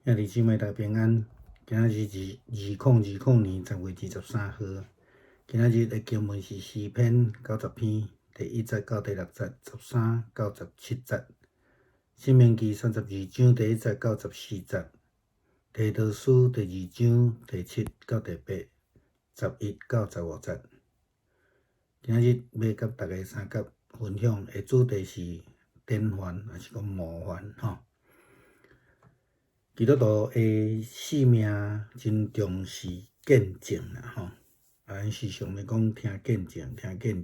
兄弟姊妹大平安。今仔日2020年10月23号，今仔日的经文是诗篇90篇第1节到第6节、13到17节，申命记32章第1节到14节，提多书第2章第7到第8、11到15节。今仔日要甲大家三角分享的主题是典范，还是讲模范吼？基督徒的性命真重视见证啦吼，咱时常咧讲听见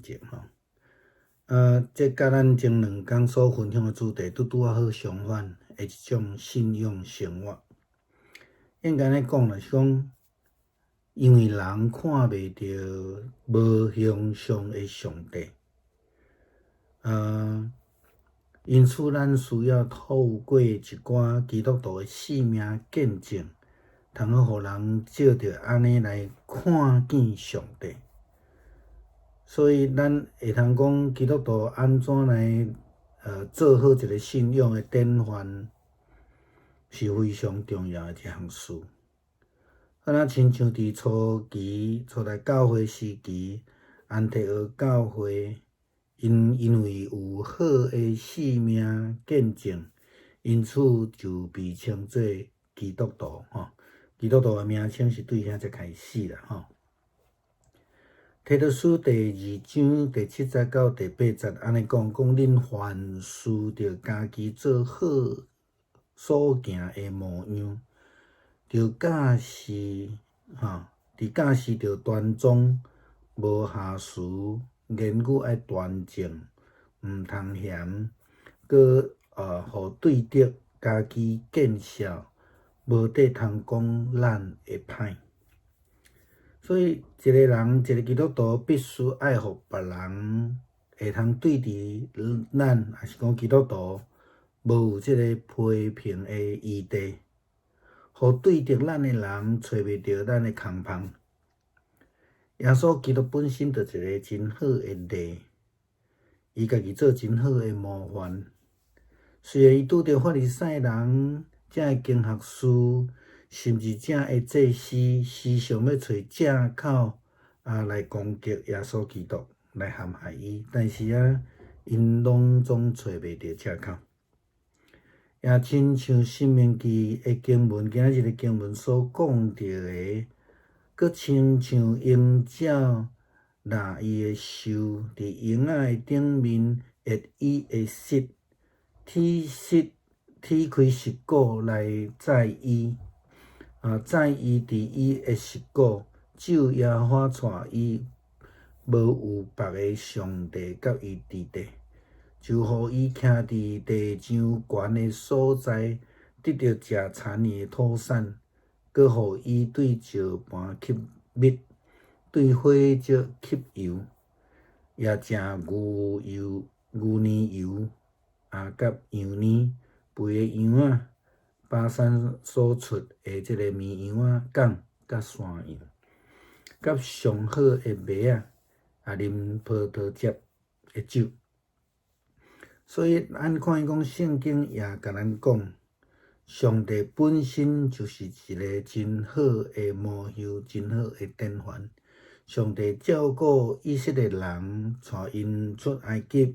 证吼。这甲咱前2天所分享的主题拄啊好相反的一种信仰生活。应该咧讲啦，是讲因为人看袂到无形上的上帝，因此，咱需要透过一寡基督徒的性命见证，通好互人照着安尼来看见上帝。所以，咱会通讲基督徒安怎来做好一个信仰的典范，是非常重要的一项事。亲像伫初代教会时期，安提阿教会。因为有好的性命见证，因此就被称作基督徒吼。基督徒的名称是对遐才开始啦吼。提多书第2章第7节到第8节，安尼讲恁凡事着家己做好所行的模样，着教示伫教示着端庄，无下俗。言语爱端正，毋通嫌，搁互对得家己见笑，无得通讲咱会歹。所以，一个人，一个基督徒必须爱互别人会通对伫咱，还是讲基督徒无有即个批评的余地，互对得咱的人找袂到咱的空隙。耶稣基督本身就是一个真好的例，伊家己做真好的模范。虽然伊拄着法利赛人、正的经学士，甚至正的祭司，时常要找借口来攻击耶稣基督，来陷害伊，但是因拢总找袂到借口。也亲像申命记的经文，今日的经文所讲到的。搁亲像鹰鸟拿伊的兽，伫鹰仔的顶面压伊的舌，踢开舌骨来载伊，载伊伫伊的舌骨，咒耶和华带伊，无有别个上帝甲伊伫地，就互伊徛伫地上悬的所在，得到食田里的土产。搁互伊对石盘吸蜜，对火石吸油，也食牛奶油甲羊奶，肥的羊巴山所出的即个绵羊犅甲山羊，甲上好的麦啉葡萄汁的酒。所以，咱看伊讲圣经也甲咱讲。上帝本身就是一个真好的模样，真好的典范。上帝照顾以色列人，带因出埃及，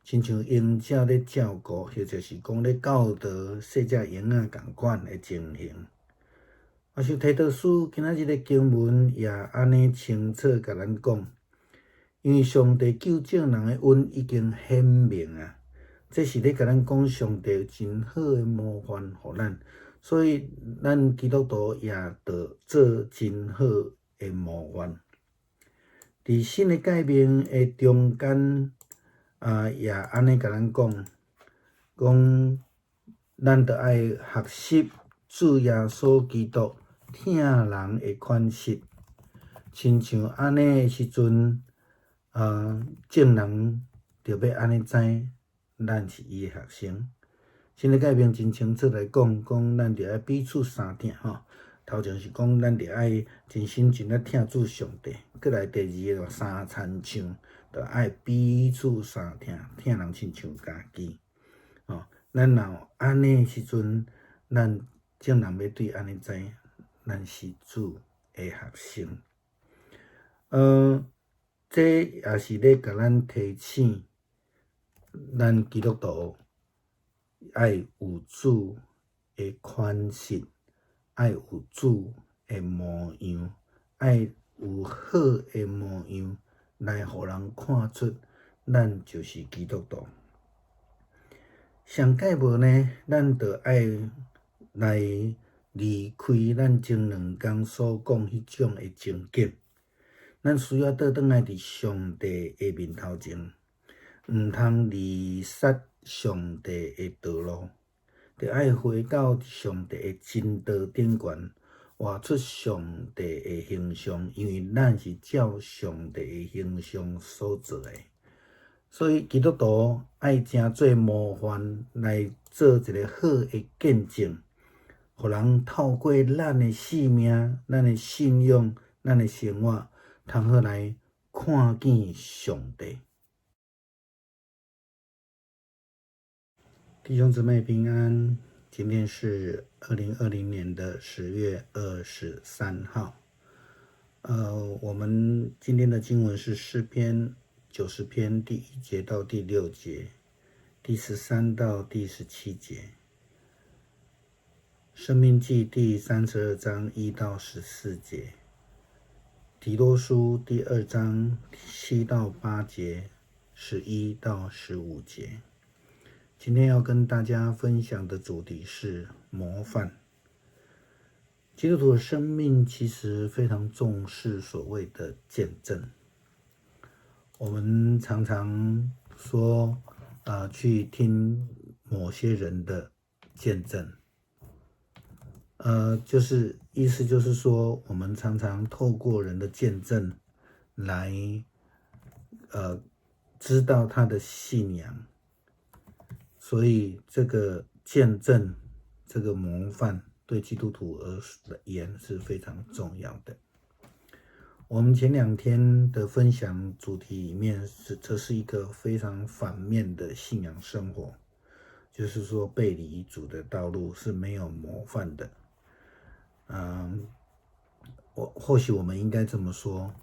亲像鹰鸟咧照顾，或者是讲咧教导细只鹰仔共款的情形。像提多书今仔日的经文也安尼清楚甲咱讲，因为上帝救赎人的恩已经显明啊。这是咧甲咱讲上帝真好的模范互咱，所以咱基督徒也着做真好的模范。伫新的诫命的中间，也安尼甲咱讲咱着爱学习主耶稣基督疼人的款式，亲像安尼的时阵，众人着要安尼知。咱是伊的学生，新的诫命真清楚来讲咱着爱彼此相疼吼。头前是讲咱着爱真心真力疼主上帝，过来第2个三参像，着爱彼此相疼，疼人亲像家己。咱若安尼的时阵，咱众人要对安尼知，咱是主的学生。这也是咧甲咱提醒，咱基督徒爱有主的款式，爱有主的模样，爱有好的模样，来互人看出咱就是基督徒。上盖无呢，咱就爱来离开咱前2天所讲迄种的情景。咱需要倒转来伫上帝的面头前，毋通离杀上帝的道路，就爱回到上帝的真道顶悬，活出上帝的形象，因为咱是照上帝的形象所做的。所以基督徒爱诚做模范来做一个好的见证，互人透过咱的性命、咱的信仰、咱的生活，通好来看见上帝。弟兄姊妹平安，今天是2020年的10月23号。我们今天的经文是诗篇90篇第1节到第6节，第13到第17节。申命记第32章1到14节，提多书第2章7到8节，11到15节。今天要跟大家分享的主题是模范。基督徒的生命其实非常重视所谓的见证。我们常常说，去听某些人的见证，意思就是说，我们常常透过人的见证来，知道他的信仰。所以这个见证，这个模范，对基督徒而言是非常重要的。我们前2天的分享主题里面这是一个非常反面的信仰生活，就是说背离主的道路是没有模范的。或许我们应该这么说，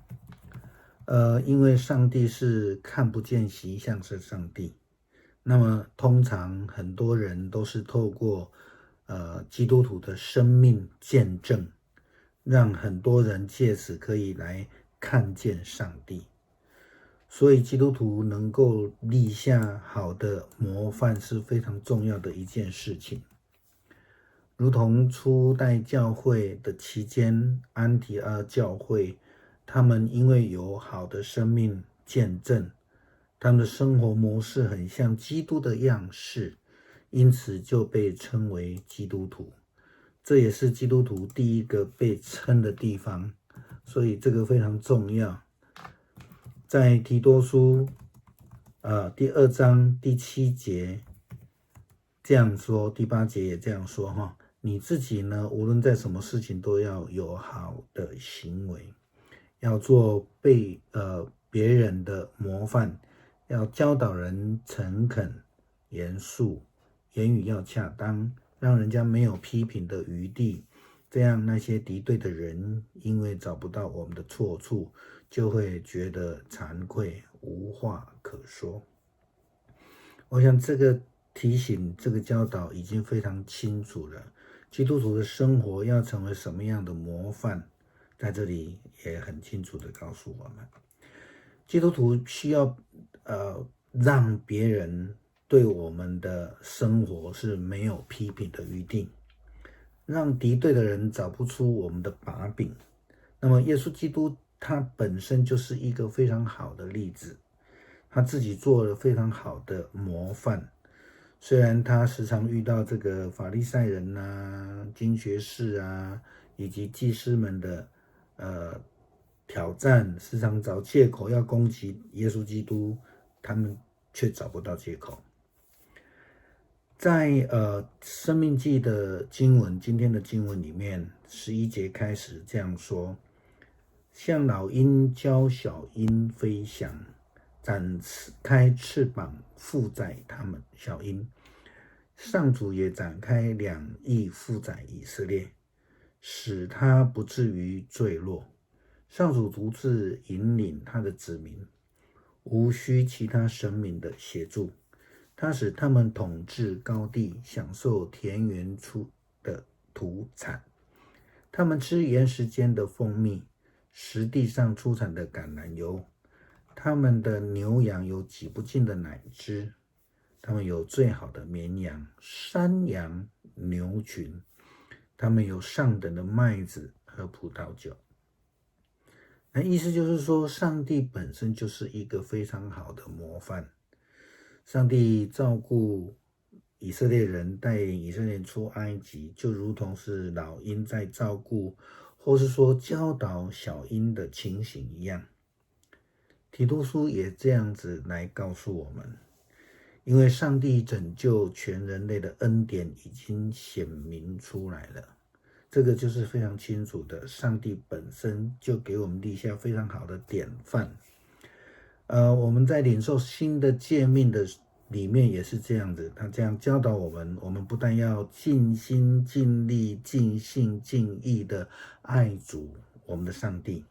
因为上帝是看不见形象是上帝，那么通常很多人都是透过基督徒的生命见证，让很多人借此可以来看见上帝。所以基督徒能够立下好的模范是非常重要的一件事情。如同初代教会的期间，安提阿教会，他们因为有好的生命见证，他们的生活模式很像基督的样式，因此就被称为基督徒。这也是基督徒第一个被称的地方，所以这个非常重要。在提多书第2章第7节这样说，第8节也这样说哈。你自己呢，无论在什么事情都要有好的行为，要做别人的模范，要教导人诚恳严肃，言语要恰当，让人家没有批评的余地，这样那些敌对的人因为找不到我们的错处，就会觉得惭愧，无话可说。我想这个提醒，这个教导已经非常清楚了。基督徒的生活要成为什么样的模范，在这里也很清楚的告诉我们。基督徒需要让别人对我们的生活是没有批评的余地，让敌对的人找不出我们的把柄。那么耶稣基督他本身就是一个非常好的例子，他自己做了非常好的模范。虽然他时常遇到这个法利赛人啊、经学士啊以及祭司们的挑战，时常找借口要攻击耶稣基督，他们却找不到借口。在申命记的经文，今天的经文里面11节开始这样说：像老鹰教小鹰飞翔，展开翅膀负载它们。小鹰上主也展开两翼负载以色列，使他不至于坠落。上主独自引领他的子民，无需其他神明的协助。他使他们统治高地，享受田园出的土产。他们吃岩石间的蜂蜜，石地上出产的橄榄油。他们的牛羊有挤不尽的奶汁，他们有最好的绵羊、山羊、牛群，他们有上等的麦子和葡萄酒。那意思就是说，上帝本身就是一个非常好的模范。上帝照顾以色列人，带领以色列人出埃及，就如同是老鹰在照顾，或是说教导小鹰的情形一样。提多书也这样子来告诉我们，因为上帝拯救全人类的恩典已经显明出来了，这个就是非常清楚的，上帝本身就给我们立下非常好的典范。我们在领受新的诫命的里面也是这样子，他这样教导我们，我们不但要尽心尽力尽性尽意的爱主我们的上帝，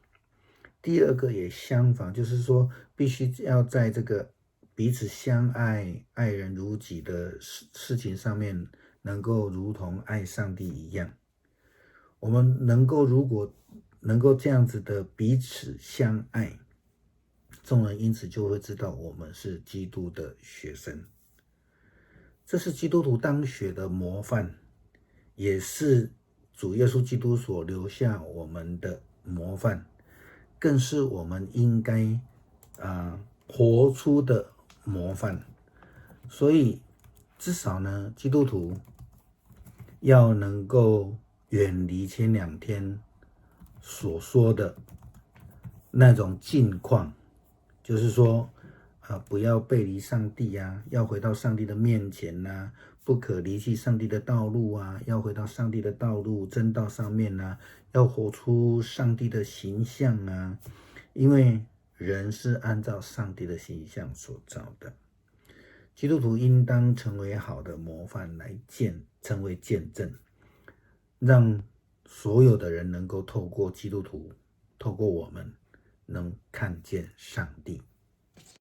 第二个也相反，就是说必须要在这个彼此相爱、爱人如己的事情上面，能够如同爱上帝一样。我们如果能够这样子的彼此相爱，众人因此就会知道我们是基督的学生。这是基督徒当学的模范，也是主耶稣基督所留下我们的模范，更是我们应该活出的模范。所以至少呢，基督徒要能够远离前2天所说的那种境况，就是说不要背离上帝啊，要回到上帝的面前啊，不可离弃上帝的道路啊，要回到上帝的道路真道上面啊，要活出上帝的形象啊，因为人是按照上帝的形象所造的。基督徒应当成为好的模范，来成为见证，让所有的人能够透过基督徒，透过我们能看见上帝。